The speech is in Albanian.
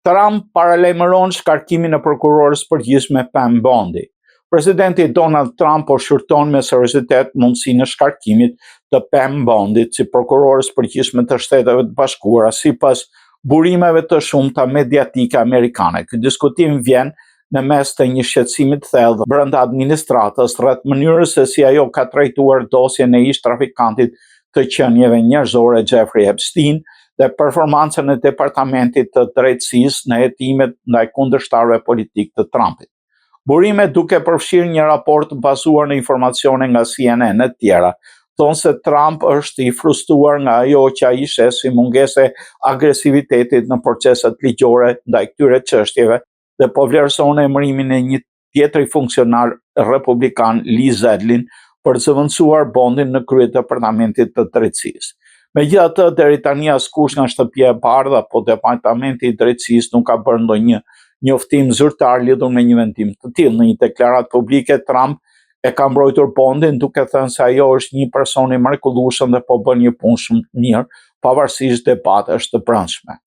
Trump paralajmëron shkarkimin e prokurorës përgjithshme Pam Bondi. Presidenti Donald Trump po shqyrton me seriozitet mundësinë e shkarkimit të Pam Bondit si prokurorës përgjithshme të Shteteve të Bashkuara sipas burimeve të shumta mediatike amerikane. Ky diskutim vjen në mes të një shqetësimi të thellë brenda administratës rreth mënyrës se si ajo ka trajtuar dosjen e ish trafikantit të qenieve njerëzore Jeffrey Epstein dhe performancën e Departamentit të Drejtësisë në hetimet ndaj kundërshtarëve politik të Trumpit. Burimet duke përfshirë një raport bazuar në informacione nga CNN e tjera, thonë se Trump është i frustruar nga ajo që ai sheh si mungesë agresivitetit në proceset ligjore ndaj këtyre çështjeve dhe po vlerëson emërimin e një tjetri funksionar republikan, Lee Zeldin, për zëvendësuar Bondin në krye të Departamentit të Drejtësisë. Megjithatë, deri tani askush nga shtëpia e bardhë apo Departamenti i Drejtësisë nuk ka bërë ndonjë njoftim zyrtar lidhur me një vendim të tillë. Në një deklaratë publike, Trump e ka mbrojtur Bondin duke thënë se ajo është një person i mrekullueshëm dhe po bën një punë shumë të mirë, pavarësisht debatesh të brendshme.